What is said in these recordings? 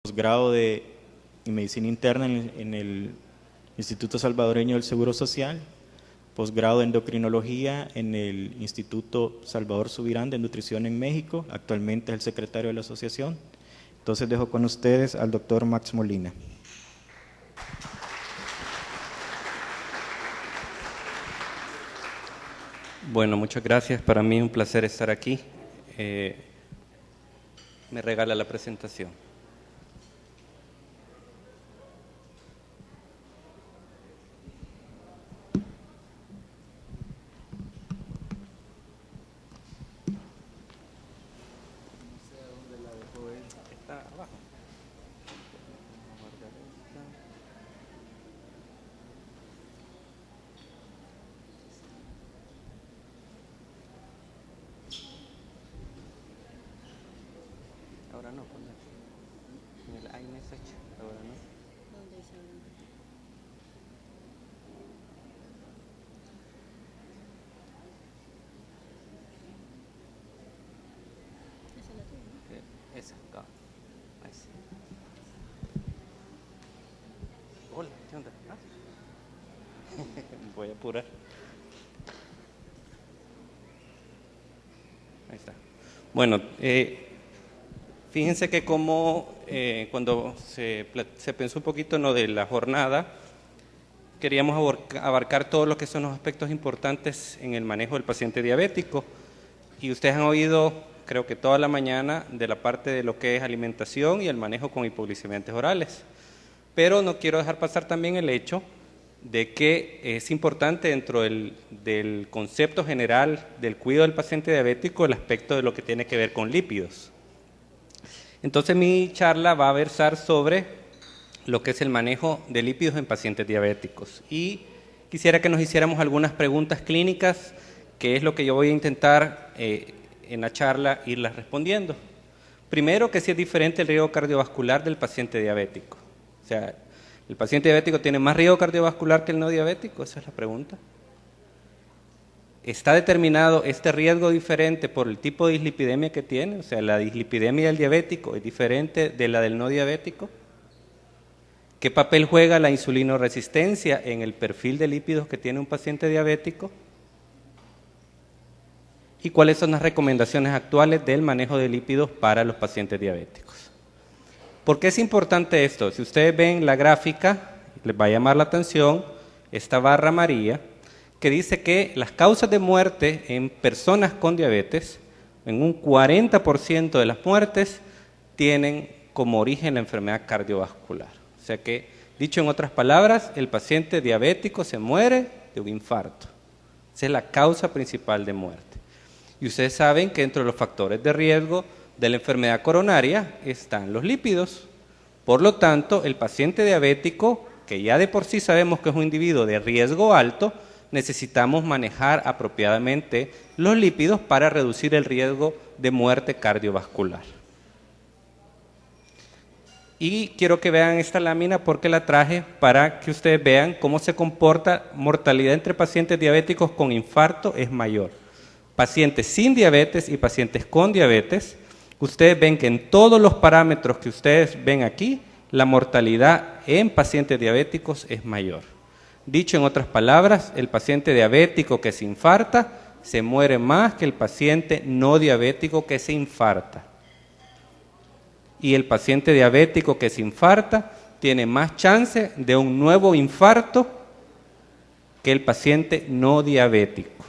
Posgrado en Medicina Interna en el Instituto Salvadoreño del Seguro Social, posgrado de Endocrinología en el Instituto Salvador Subirán de Nutrición en México, actualmente es el secretario de la asociación. Entonces dejo con ustedes al doctor Max Molina. Bueno, muchas gracias. Para mí es un placer estar aquí. Me regala la presentación. Está abajo. Ahora no, en el iMessage, ahora no. ¿Dónde dice ahora no? Esa es la tuya, ¿no? Esa, acá. Ahí sí. Hola, ¿qué onda? Ah. Voy a apurar. Ahí está. Bueno, fíjense que como cuando se pensó un poquito en lo de la jornada, queríamos abarcar todo lo que son los aspectos importantes en el manejo del paciente diabético. Y ustedes han oído, creo que toda la mañana, de la parte de lo que es alimentación y el manejo con hipoglicemiantes orales. Pero no quiero dejar pasar también el hecho de que es importante dentro del concepto general del cuidado del paciente diabético el aspecto de lo que tiene que ver con lípidos. Entonces mi charla va a versar sobre lo que es el manejo de lípidos en pacientes diabéticos y quisiera que nos hiciéramos algunas preguntas clínicas, que es lo que yo voy a intentar en la charla irlas respondiendo. Primero, que si es diferente el riesgo cardiovascular del paciente diabético. O sea, ¿el paciente diabético tiene más riesgo cardiovascular que el no diabético? Esa es la pregunta. ¿Está determinado este riesgo diferente por el tipo de dislipidemia que tiene? O sea, ¿la dislipidemia del diabético es diferente de la del no diabético? ¿Qué papel juega la insulinoresistencia en el perfil de lípidos que tiene un paciente diabético? ¿Y cuáles son las recomendaciones actuales del manejo de lípidos para los pacientes diabéticos? ¿Por qué es importante esto? Si ustedes ven la gráfica, les va a llamar la atención esta barra amarilla que dice que las causas de muerte en personas con diabetes, en un 40% de las muertes, tienen como origen la enfermedad cardiovascular. O sea que, dicho en otras palabras, el paciente diabético se muere de un infarto. Esa es la causa principal de muerte. Y ustedes saben que entre los factores de riesgo de la enfermedad coronaria están los lípidos. Por lo tanto, el paciente diabético, que ya de por sí sabemos que es un individuo de riesgo alto, necesitamos manejar apropiadamente los lípidos para reducir el riesgo de muerte cardiovascular. Y quiero que vean esta lámina porque la traje para que ustedes vean cómo se comporta mortalidad entre pacientes diabéticos con infarto es mayor. Pacientes sin diabetes y pacientes con diabetes, ustedes ven que en todos los parámetros que ustedes ven aquí, la mortalidad en pacientes diabéticos es mayor. Dicho en otras palabras, el paciente diabético que se infarta se muere más que el paciente no diabético que se infarta. Y el paciente diabético que se infarta tiene más chance de un nuevo infarto que el paciente no diabético.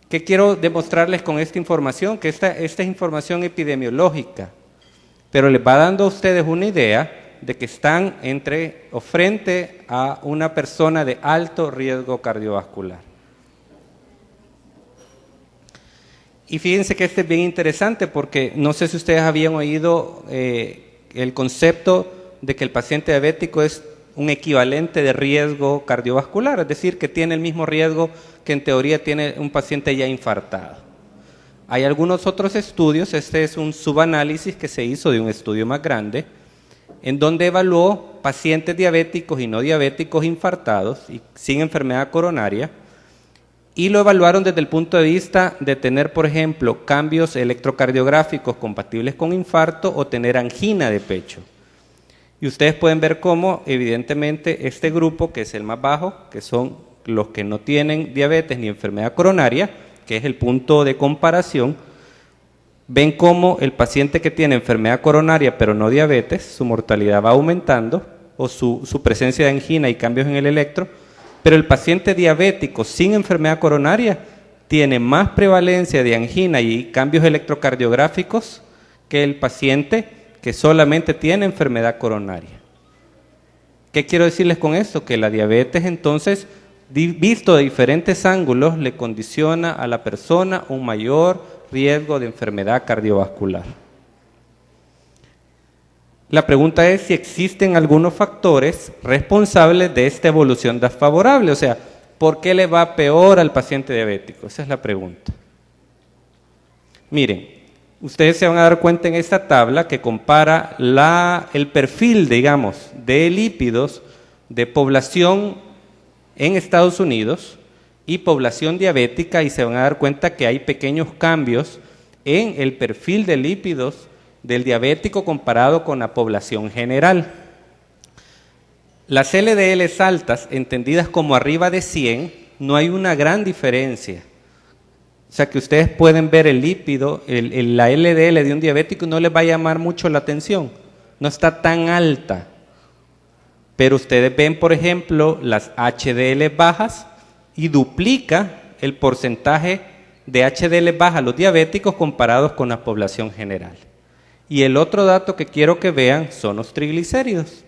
¿Qué quiero demostrarles con esta información? Que esta es información epidemiológica, pero les va dando a ustedes una idea de que están entre o frente a una persona de alto riesgo cardiovascular. Y fíjense que este es bien interesante porque no sé si ustedes habían oído el concepto de que el paciente diabético es un equivalente de riesgo cardiovascular, es decir, que tiene el mismo riesgo que en teoría tiene un paciente ya infartado. Hay algunos otros estudios, este es un subanálisis que se hizo de un estudio más grande, en donde evaluó pacientes diabéticos y no diabéticos infartados y sin enfermedad coronaria, y lo evaluaron desde el punto de vista de tener, por ejemplo, cambios electrocardiográficos compatibles con infarto o tener angina de pecho. Y ustedes pueden ver cómo, evidentemente, este grupo, que es el más bajo, que son los que no tienen diabetes ni enfermedad coronaria, que es el punto de comparación, ven cómo el paciente que tiene enfermedad coronaria pero no diabetes, su mortalidad va aumentando, o su presencia de angina y cambios en el electro, pero el paciente diabético sin enfermedad coronaria tiene más prevalencia de angina y cambios electrocardiográficos que el paciente que solamente tiene enfermedad coronaria. ¿Qué quiero decirles con esto? Que la diabetes, entonces, visto de diferentes ángulos, le condiciona a la persona un mayor riesgo de enfermedad cardiovascular. La pregunta es si existen algunos factores responsables de esta evolución desfavorable, o sea, ¿por qué le va peor al paciente diabético? Esa es la pregunta. Miren, ustedes se van a dar cuenta en esta tabla que compara el perfil, digamos, de lípidos de población en Estados Unidos y población diabética, y se van a dar cuenta que hay pequeños cambios en el perfil de lípidos del diabético comparado con la población general. Las LDLs altas, entendidas como arriba de 100, no hay una gran diferencia. O sea que ustedes pueden ver el lípido, la LDL de un diabético, y no les va a llamar mucho la atención, no está tan alta. Pero ustedes ven, por ejemplo, las HDL bajas y duplica el porcentaje de HDL bajas los diabéticos comparados con la población general. Y el otro dato que quiero que vean son los triglicéridos.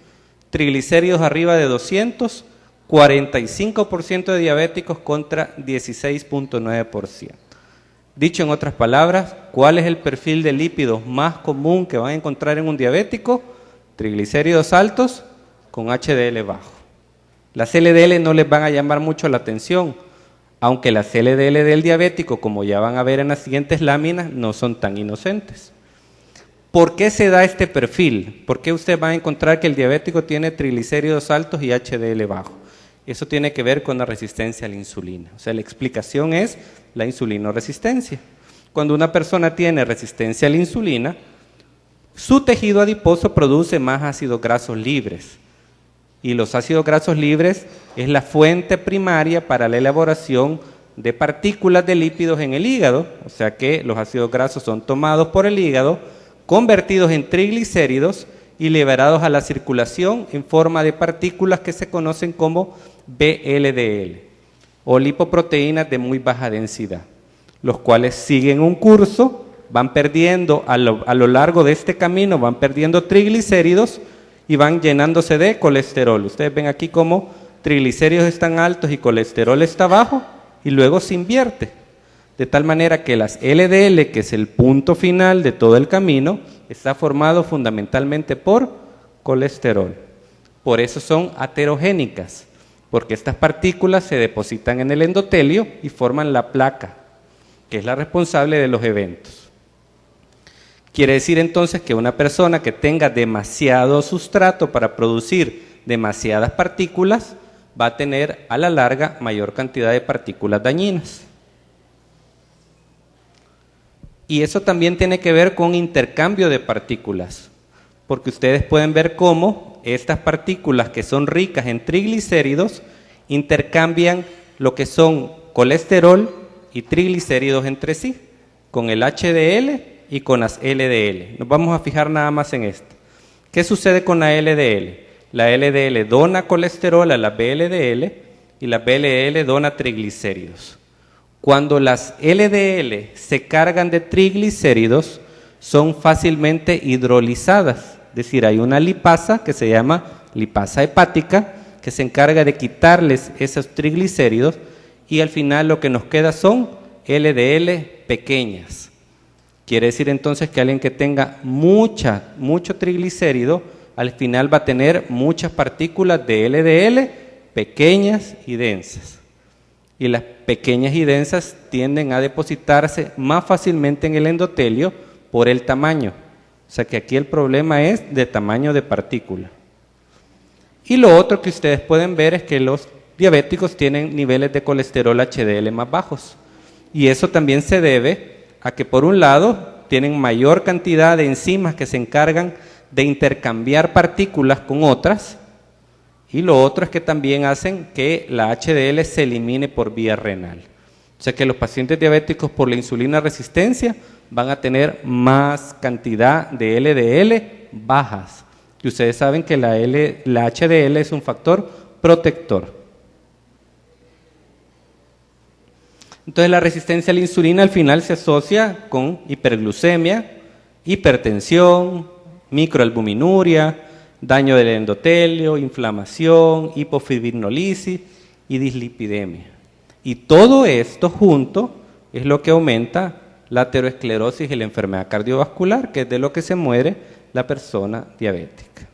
Triglicéridos arriba de 200, 45% de diabéticos contra 16.9%. Dicho en otras palabras, ¿cuál es el perfil de lípidos más común que van a encontrar en un diabético? Triglicéridos altos con HDL bajo. Las LDL no les van a llamar mucho la atención, aunque las LDL del diabético, como ya van a ver en las siguientes láminas, no son tan inocentes. ¿Por qué se da este perfil? ¿Por qué usted va a encontrar que el diabético tiene triglicéridos altos y HDL bajo? Eso tiene que ver con la resistencia a la insulina. O sea, la explicación es la insulinoresistencia. Cuando una persona tiene resistencia a la insulina, su tejido adiposo produce más ácidos grasos libres. Y los ácidos grasos libres es la fuente primaria para la elaboración de partículas de lípidos en el hígado. O sea que los ácidos grasos son tomados por el hígado, convertidos en triglicéridos y liberados a la circulación en forma de partículas que se conocen como VLDL o lipoproteínas de muy baja densidad, los cuales siguen un curso, van perdiendo a lo largo de este camino, van perdiendo triglicéridos y van llenándose de colesterol. Ustedes ven aquí cómo triglicéridos están altos y colesterol está bajo y luego se invierte. De tal manera que las LDL, que es el punto final de todo el camino, está formado fundamentalmente por colesterol. Por eso son aterogénicas, porque estas partículas se depositan en el endotelio y forman la placa, que es la responsable de los eventos. Quiere decir entonces que una persona que tenga demasiado sustrato para producir demasiadas partículas va a tener a la larga mayor cantidad de partículas dañinas. Y eso también tiene que ver con intercambio de partículas, porque ustedes pueden ver cómo estas partículas que son ricas en triglicéridos intercambian lo que son colesterol y triglicéridos entre sí, con el HDL y con las LDL. Nos vamos a fijar nada más en esto. ¿Qué sucede con la LDL? La LDL dona colesterol a la VLDL y la VLDL dona triglicéridos. Cuando las LDL se cargan de triglicéridos, son fácilmente hidrolizadas. Es decir, hay una lipasa que se llama lipasa hepática que se encarga de quitarles esos triglicéridos y al final lo que nos queda son LDL pequeñas. Quiere decir entonces que alguien que tenga mucho triglicérido, al final va a tener muchas partículas de LDL pequeñas y densas. Y las pequeñas y densas tienden a depositarse más fácilmente en el endotelio por el tamaño. O sea que aquí el problema es de tamaño de partícula. Y lo otro que ustedes pueden ver es que los diabéticos tienen niveles de colesterol HDL más bajos. Y eso también se debe a que, por un lado, tienen mayor cantidad de enzimas que se encargan de intercambiar partículas con otras, y lo otro es que también hacen que la HDL se elimine por vía renal. O sea que los pacientes diabéticos por la insulina resistencia van a tener más cantidad de LDL bajas. Y ustedes saben que la HDL es un factor protector. Entonces la resistencia a la insulina al final se asocia con hiperglucemia, hipertensión, microalbuminuria, daño del endotelio, inflamación, hipofibrinolisis y dislipidemia. Y todo esto junto es lo que aumenta la aterosclerosis y la enfermedad cardiovascular, que es de lo que se muere la persona diabética.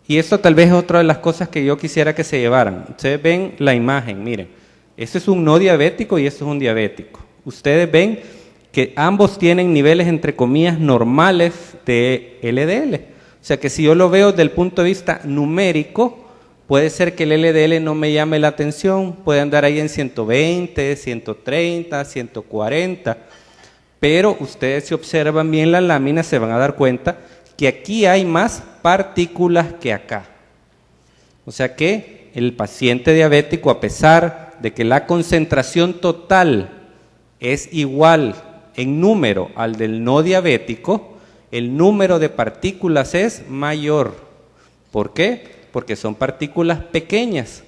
Y esto tal vez es otra de las cosas que yo quisiera que se llevaran. Ustedes ven la imagen, miren, este es un no diabético y este es un diabético. Ustedes ven que ambos tienen niveles, entre comillas, normales de LDL. O sea que si yo lo veo desde el punto de vista numérico, puede ser que el LDL no me llame la atención, puede andar ahí en 120, 130, 140, pero ustedes si observan bien la lámina se van a dar cuenta que aquí hay más partículas que acá. O sea que el paciente diabético, a pesar de que la concentración total es igual en número al del no diabético, el número de partículas es mayor. ¿Por qué? Porque son partículas pequeñas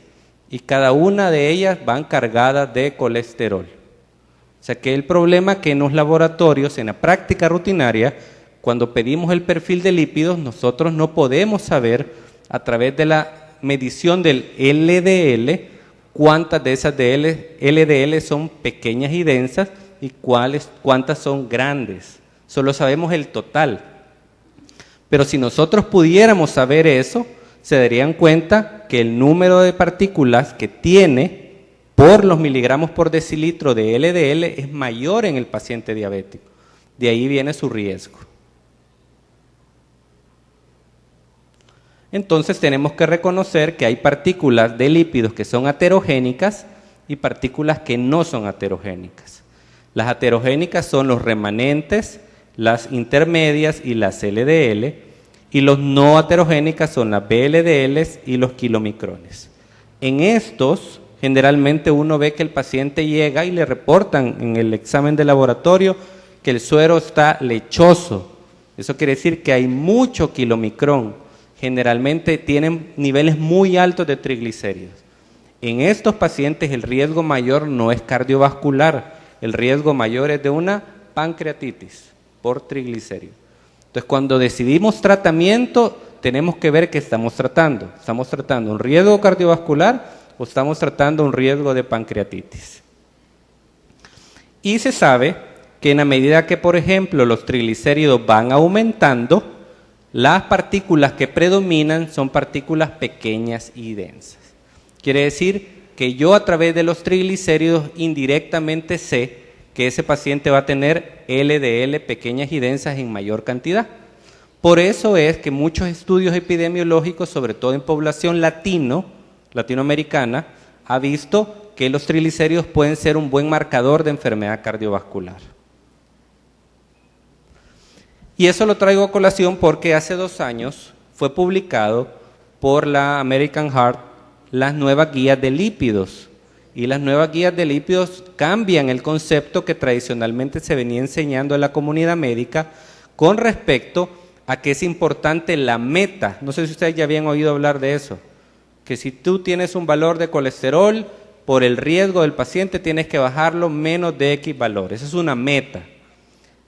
y cada una de ellas van cargadas de colesterol. O sea que el problema es que en los laboratorios, en la práctica rutinaria, cuando pedimos el perfil de lípidos, nosotros no podemos saber a través de la medición del LDL cuántas de esas de LDL son pequeñas y densas y cuántas son grandes. Solo sabemos el total. Pero si nosotros pudiéramos saber eso, se darían cuenta que el número de partículas que tiene por los miligramos por decilitro de LDL es mayor en el paciente diabético. De ahí viene su riesgo. Entonces tenemos que reconocer que hay partículas de lípidos que son aterogénicas y partículas que no son aterogénicas. Las aterogénicas son los remanentes, las intermedias y las LDL, y los no aterogénicas son las VLDLs y los kilomicrones. En estos, generalmente uno ve que el paciente llega y le reportan en el examen de laboratorio que el suero está lechoso. Eso quiere decir que hay mucho kilomicrón. Generalmente tienen niveles muy altos de triglicéridos. En estos pacientes el riesgo mayor no es cardiovascular, el riesgo mayor es de una pancreatitis por triglicéridos. Entonces, cuando decidimos tratamiento, tenemos que ver qué estamos tratando. ¿Estamos tratando un riesgo cardiovascular o estamos tratando un riesgo de pancreatitis? Y se sabe que en la medida que, por ejemplo, los triglicéridos van aumentando, las partículas que predominan son partículas pequeñas y densas. Quiere decir que yo a través de los triglicéridos indirectamente sé que ese paciente va a tener LDL pequeñas y densas en mayor cantidad. Por eso es que muchos estudios epidemiológicos, sobre todo en población latinoamericana, ha visto que los triglicéridos pueden ser un buen marcador de enfermedad cardiovascular. Y eso lo traigo a colación porque hace 2 años fue publicado por la American Heart las nuevas guías de lípidos. Y las nuevas guías de lípidos cambian el concepto que tradicionalmente se venía enseñando en la comunidad médica con respecto a que es importante la meta. No sé si ustedes ya habían oído hablar de eso, que si tú tienes un valor de colesterol, por el riesgo del paciente tienes que bajarlo menos de X valor. Esa es una meta.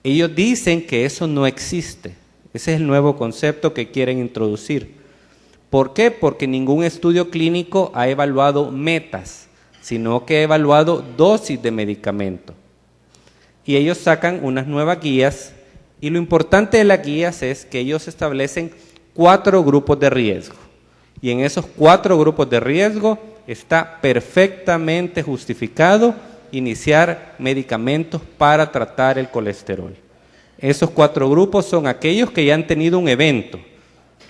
Ellos dicen que eso no existe. Ese es el nuevo concepto que quieren introducir. ¿Por qué? Porque ningún estudio clínico ha evaluado metas, sino que ha evaluado dosis de medicamento. Y ellos sacan unas nuevas guías, y lo importante de las guías es que ellos establecen 4 grupos de riesgo. Y en esos 4 grupos de riesgo está perfectamente justificado iniciar medicamentos para tratar el colesterol. Esos 4 grupos son aquellos que ya han tenido un evento,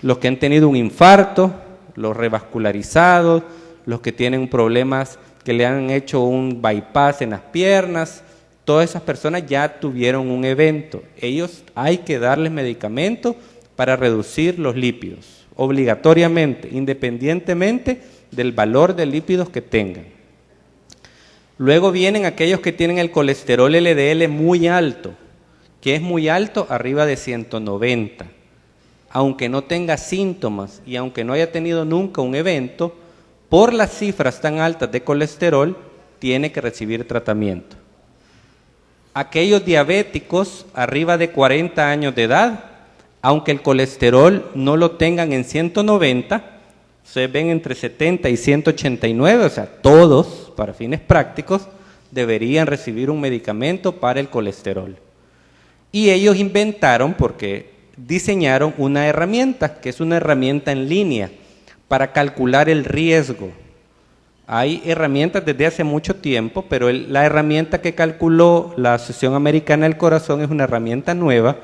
los que han tenido un infarto, los revascularizados, los que tienen problemas que le han hecho un bypass en las piernas, todas esas personas ya tuvieron un evento. Ellos hay que darles medicamentos para reducir los lípidos, obligatoriamente, independientemente del valor de lípidos que tengan. Luego vienen aquellos que tienen el colesterol LDL muy alto, que es muy alto, arriba de 190. Aunque no tenga síntomas y aunque no haya tenido nunca un evento, por las cifras tan altas de colesterol, tiene que recibir tratamiento. Aquellos diabéticos arriba de 40 años de edad, aunque el colesterol no lo tengan en 190, se ven entre 70 y 189, o sea, todos, para fines prácticos, deberían recibir un medicamento para el colesterol. Y ellos inventaron, porque diseñaron una herramienta, que es una herramienta en línea, para calcular el riesgo. Hay herramientas desde hace mucho tiempo, pero la herramienta que calculó la Asociación Americana del Corazón es una herramienta nueva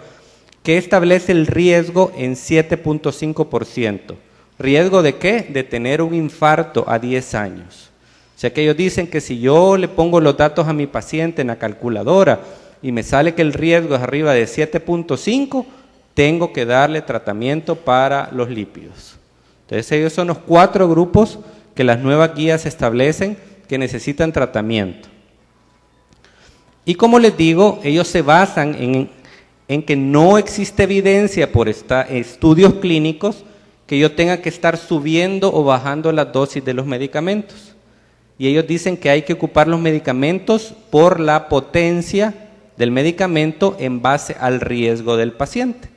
que establece el riesgo en 7.5%. ¿Riesgo de qué? De tener un infarto a 10 años. O sea que ellos dicen que si yo le pongo los datos a mi paciente en la calculadora y me sale que el riesgo es arriba de 7.5, tengo que darle tratamiento para los lípidos. Entonces ellos son los 4 grupos que las nuevas guías establecen que necesitan tratamiento. Y como les digo, ellos se basan en que no existe evidencia por estudios clínicos que yo tenga que estar subiendo o bajando las dosis de los medicamentos. Y ellos dicen que hay que ocupar los medicamentos por la potencia del medicamento en base al riesgo del paciente.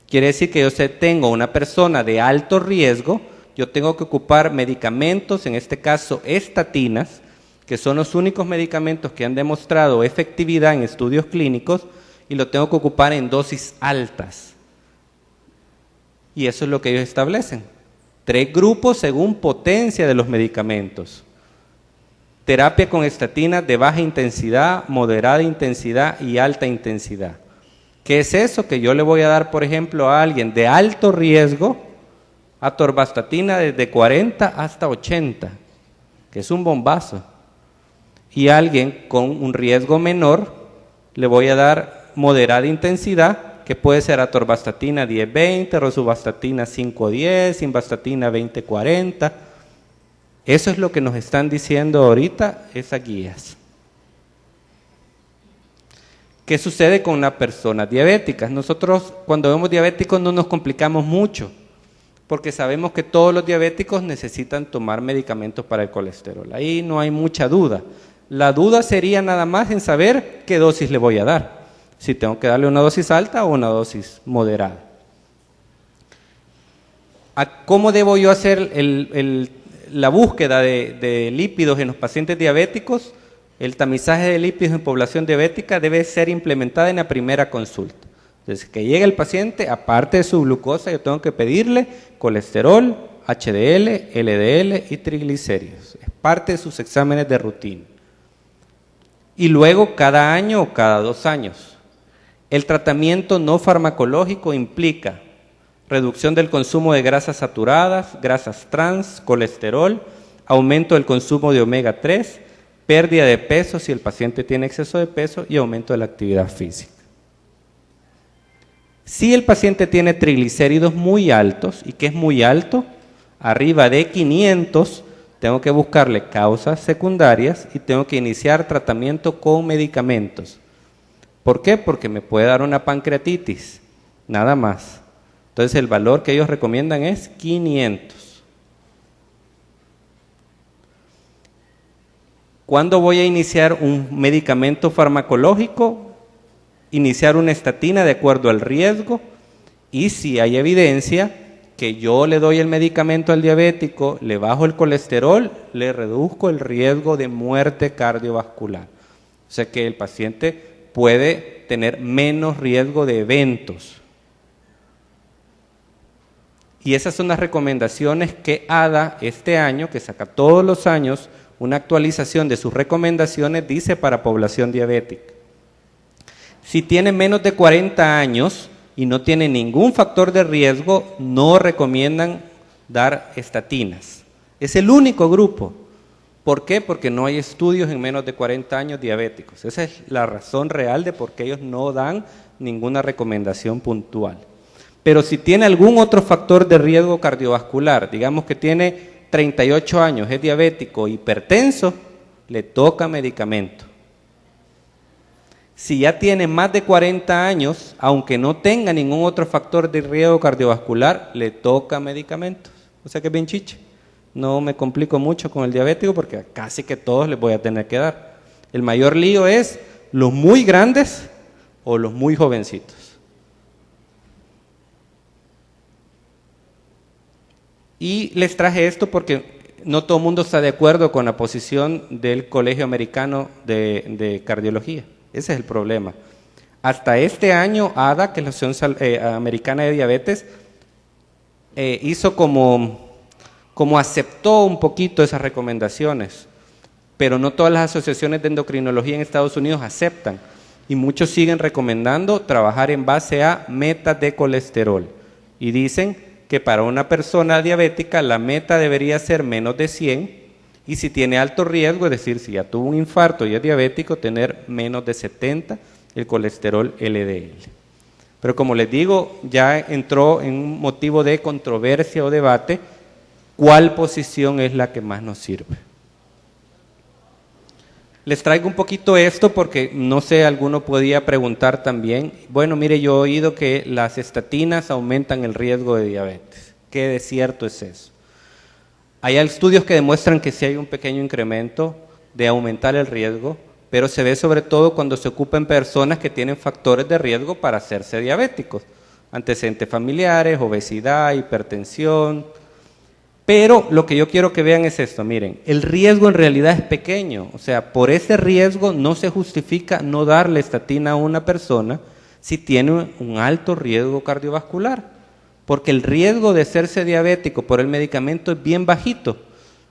Quiere decir que yo tengo una persona de alto riesgo, yo tengo que ocupar medicamentos, en este caso estatinas, que son los únicos medicamentos que han demostrado efectividad en estudios clínicos, y lo tengo que ocupar en dosis altas. Y eso es lo que ellos establecen. 3 grupos según potencia de los medicamentos. Terapia con estatinas de baja intensidad, moderada intensidad y alta intensidad. ¿Qué es eso? Que yo le voy a dar, por ejemplo, a alguien de alto riesgo, atorvastatina desde 40 hasta 80, que es un bombazo. Y a alguien con un riesgo menor, le voy a dar moderada intensidad, que puede ser atorvastatina 10-20, rosuvastatina 5-10, simvastatina 20-40. Eso es lo que nos están diciendo ahorita esas guías. ¿Qué sucede con una persona diabética? Nosotros cuando vemos diabéticos no nos complicamos mucho, porque sabemos que todos los diabéticos necesitan tomar medicamentos para el colesterol. Ahí no hay mucha duda. La duda sería nada más en saber qué dosis le voy a dar. Si tengo que darle una dosis alta o una dosis moderada. ¿Cómo debo yo hacer la búsqueda de lípidos en los pacientes diabéticos? El tamizaje de lípidos en población diabética debe ser implementada en la primera consulta. Desde que llegue el paciente, aparte de su glucosa, yo tengo que pedirle colesterol, HDL, LDL y triglicéridos. Es parte de sus exámenes de rutina. Y luego cada año o cada 2 años. El tratamiento no farmacológico implica reducción del consumo de grasas saturadas, grasas trans, colesterol, aumento del consumo de omega 3, pérdida de peso si el paciente tiene exceso de peso y aumento de la actividad física. Si el paciente tiene triglicéridos muy altos, ¿y qué es muy alto? Arriba de 500, tengo que buscarle causas secundarias y tengo que iniciar tratamiento con medicamentos. ¿Por qué? Porque me puede dar una pancreatitis, nada más. Entonces el valor que ellos recomiendan es 500. ¿Cuándo voy a iniciar un medicamento farmacológico? Iniciar una estatina de acuerdo al riesgo, y si hay evidencia que yo le doy el medicamento al diabético, le bajo el colesterol, le reduzco el riesgo de muerte cardiovascular. O sea que el paciente puede tener menos riesgo de eventos. Y esas son las recomendaciones que ADA este año, que saca todos los años una actualización de sus recomendaciones, dice para población diabética. Si tiene menos de 40 años y no tiene ningún factor de riesgo, no recomiendan dar estatinas. Es el único grupo. ¿Por qué? Porque no hay estudios en menos de 40 años diabéticos. Esa es la razón real de por qué ellos no dan ninguna recomendación puntual. Pero si tiene algún otro factor de riesgo cardiovascular, digamos que tiene 38 años, es diabético, hipertenso, le toca medicamento. Si ya tiene más de 40 años, aunque no tenga ningún otro factor de riesgo cardiovascular, le toca medicamentos. O sea que es bien chiche. No me complico mucho con el diabético porque casi que todos les voy a tener que dar. El mayor lío es los muy grandes o los muy jovencitos. Y les traje esto porque no todo el mundo está de acuerdo con la posición del Colegio Americano de Cardiología. Ese es el problema. Hasta este año, ADA, que es la Asociación Americana de Diabetes, hizo como aceptó un poquito esas recomendaciones, pero no todas las asociaciones de endocrinología en Estados Unidos aceptan, y muchos siguen recomendando trabajar en base a metas de colesterol, y dicen que para una persona diabética la meta debería ser menos de 100, y si tiene alto riesgo, es decir, si ya tuvo un infarto y es diabético, tener menos de 70 el colesterol LDL. Pero como les digo, ya entró en un motivo de controversia o debate, ¿cuál posición es la que más nos sirve? Les traigo un poquito esto porque, no sé, alguno podía preguntar también, bueno, mire, yo he oído que las estatinas aumentan el riesgo de diabetes. ¿Qué de cierto es eso? Hay estudios que demuestran que sí hay un pequeño incremento de aumentar el riesgo, pero se ve sobre todo cuando se ocupan personas que tienen factores de riesgo para hacerse diabéticos, antecedentes familiares, obesidad, hipertensión. Pero lo que yo quiero que vean es esto, miren, el riesgo en realidad es pequeño, o sea, por ese riesgo no se justifica no darle estatina a una persona si tiene un alto riesgo cardiovascular, porque el riesgo de hacerse diabético por el medicamento es bien bajito.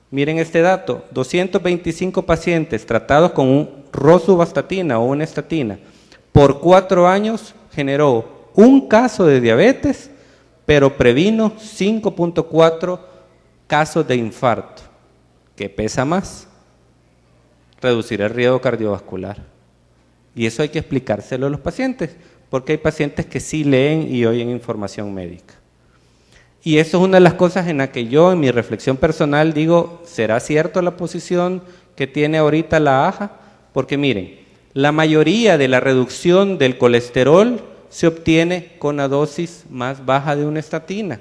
Miren este dato, 225 pacientes tratados con un rosuvastatina o una estatina por 4 años generó un caso de diabetes, pero previno 5.4 casos de infarto. ¿Qué pesa más? Reducir el riesgo cardiovascular. Y eso hay que explicárselo a los pacientes, porque hay pacientes que sí leen y oyen información médica. Y eso es una de las cosas en las que yo, en mi reflexión personal, digo, ¿será cierto la posición que tiene ahorita la AHA? Porque miren, la mayoría de la reducción del colesterol se obtiene con la dosis más baja de una estatina.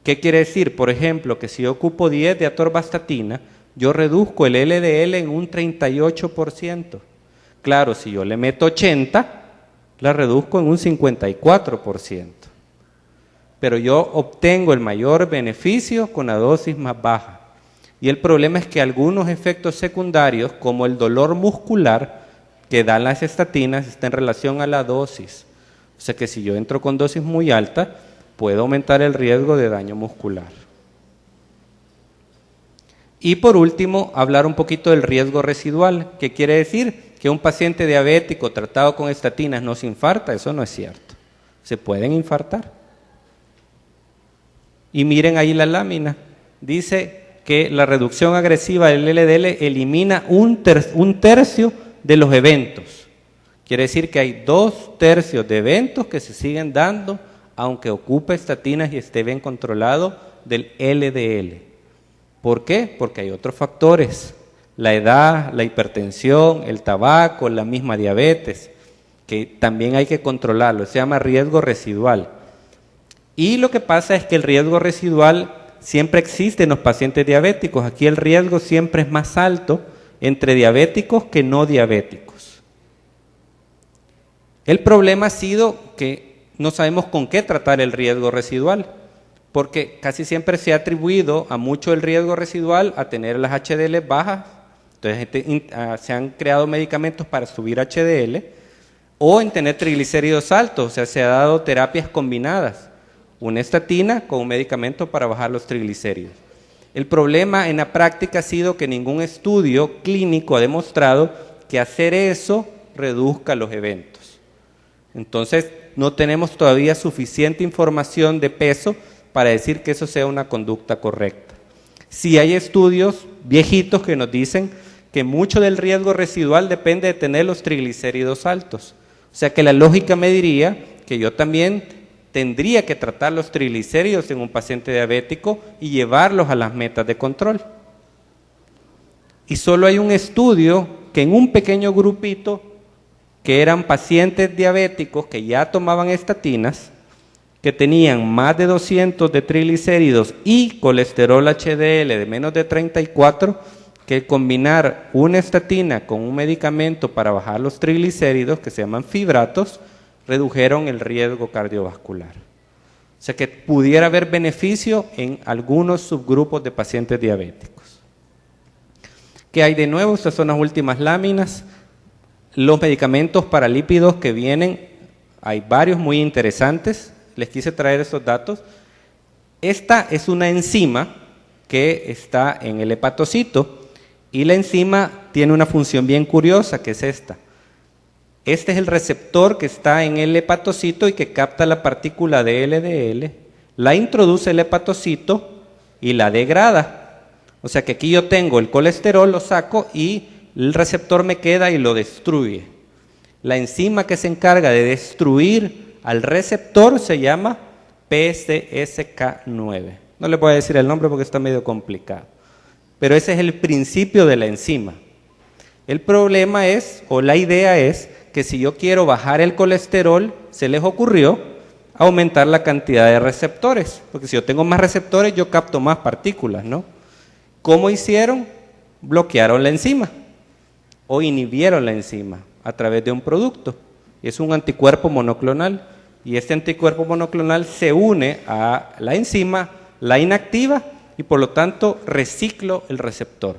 ¿Qué quiere decir? Por ejemplo, que si yo ocupo 10 de atorvastatina, yo reduzco el LDL en un 38%. Claro, si yo le meto 80, la reduzco en un 54%. Pero yo obtengo el mayor beneficio con la dosis más baja. Y el problema es que algunos efectos secundarios, como el dolor muscular que dan las estatinas, está en relación a la dosis. O sea que si yo entro con dosis muy alta, puedo aumentar el riesgo de daño muscular. Y por último, hablar un poquito del riesgo residual, que quiere decir que un paciente diabético tratado con estatinas no se infarta. Eso no es cierto. Se pueden infartar. Y miren ahí la lámina, dice que la reducción agresiva del LDL elimina un tercio de los eventos. Quiere decir que hay 2/3 de eventos que se siguen dando aunque ocupe estatinas y esté bien controlado del LDL. ¿Por qué? Porque hay otros factores, la edad, la hipertensión, el tabaco, la misma diabetes, que también hay que controlarlo, se llama riesgo residual. Y lo que pasa es que el riesgo residual siempre existe en los pacientes diabéticos. Aquí el riesgo siempre es más alto entre diabéticos que no diabéticos. El problema ha sido que no sabemos con qué tratar el riesgo residual, porque casi siempre se ha atribuido a mucho el riesgo residual a tener las HDL bajas. Entonces se han creado medicamentos para subir HDL o en tener triglicéridos altos, o sea, se ha dado terapias combinadas. Una estatina con un medicamento para bajar los triglicéridos. El problema en la práctica ha sido que ningún estudio clínico ha demostrado que hacer eso reduzca los eventos. Entonces, no tenemos todavía suficiente información de peso para decir que eso sea una conducta correcta. Sí hay estudios viejitos que nos dicen que mucho del riesgo residual depende de tener los triglicéridos altos. O sea que la lógica me diría que yo también tendría que tratar los triglicéridos en un paciente diabético y llevarlos a las metas de control. Y solo hay un estudio que en un pequeño grupito, que eran pacientes diabéticos que ya tomaban estatinas, que tenían más de 200 de triglicéridos y colesterol HDL de menos de 34, que combinar una estatina con un medicamento para bajar los triglicéridos, que se llaman fibratos, redujeron el riesgo cardiovascular. O sea que pudiera haber beneficio en algunos subgrupos de pacientes diabéticos. ¿Qué hay de nuevo? Estas son las últimas láminas. Los medicamentos para lípidos que vienen, hay varios muy interesantes. Les quise traer estos datos. Esta es una enzima que está en el hepatocito y la enzima tiene una función bien curiosa, que es esta. Este es el receptor que está en el hepatocito y que capta la partícula de LDL, la introduce el hepatocito y la degrada. O sea que aquí yo tengo el colesterol, lo saco y el receptor me queda y lo destruye. La enzima que se encarga de destruir al receptor se llama PCSK9. No le voy a decir el nombre porque está medio complicado. Pero ese es el principio de la enzima. El problema es, o la idea es, que si yo quiero bajar el colesterol, se les ocurrió aumentar la cantidad de receptores. Porque si yo tengo más receptores, yo capto más partículas, ¿no? ¿Cómo hicieron? Bloquearon la enzima o inhibieron la enzima a través de un producto. Es un anticuerpo monoclonal. Y este anticuerpo monoclonal se une a la enzima, la inactiva y por lo tanto reciclo el receptor.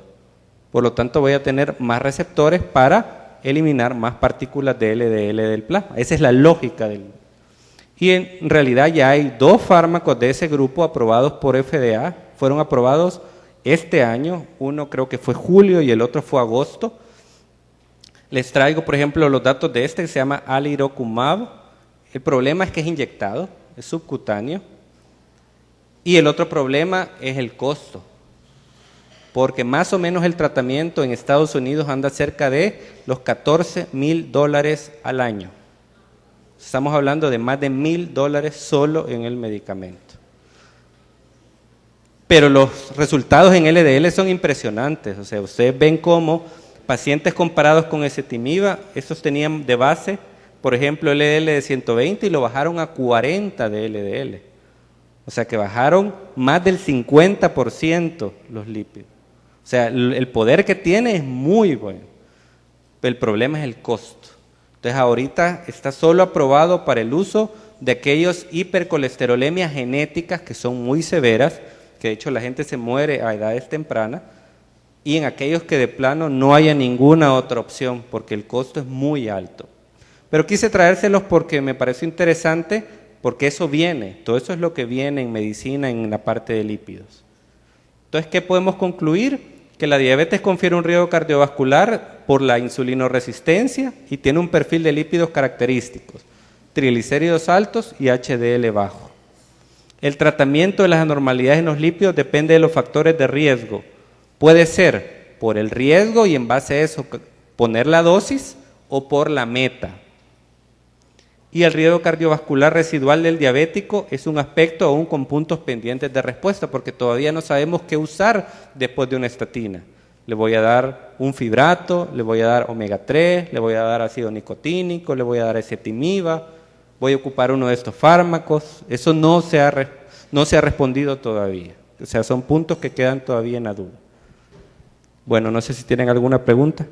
Por lo tanto voy a tener más receptores para eliminar más partículas de LDL del plasma. Esa es la lógica del... Y en realidad ya hay 2 fármacos de ese grupo aprobados por FDA. Fueron aprobados este año. Uno creo que fue julio y el otro fue agosto. Les traigo por ejemplo los datos de este que se llama alirocumab. El problema es que es inyectado, es subcutáneo. Y el otro problema es el costo, porque más o menos el tratamiento en Estados Unidos anda cerca de los $14,000 al año. Estamos hablando de más de $1,000 solo en el medicamento. Pero los resultados en LDL son impresionantes. O sea, ustedes ven cómo pacientes comparados con ezetimiba, estos tenían de base, por ejemplo, LDL de 120 y lo bajaron a 40 de LDL. O sea que bajaron más del 50% los lípidos. O sea, el poder que tiene es muy bueno. Pero el problema es el costo. Entonces ahorita está solo aprobado para el uso de aquellos hipercolesterolemias genéticas que son muy severas, que de hecho la gente se muere a edades tempranas, y en aquellos que de plano no haya ninguna otra opción porque el costo es muy alto. Pero quise traérselos porque me pareció interesante, porque eso viene, todo eso es lo que viene en medicina en la parte de lípidos. Entonces, ¿qué podemos concluir? Que la diabetes confiere un riesgo cardiovascular por la insulinoresistencia y tiene un perfil de lípidos característicos, triglicéridos altos y HDL bajo. El tratamiento de las anormalidades en los lípidos depende de los factores de riesgo. Puede ser por el riesgo y en base a eso poner la dosis o por la meta. Y el riesgo cardiovascular residual del diabético es un aspecto aún con puntos pendientes de respuesta porque todavía no sabemos qué usar después de una estatina. Le voy a dar un fibrato, le voy a dar omega 3, le voy a dar ácido nicotínico, le voy a dar ezetimiba, voy a ocupar uno de estos fármacos. Eso no se ha respondido todavía. O sea, son puntos que quedan todavía en la duda. Bueno, no sé si tienen alguna pregunta.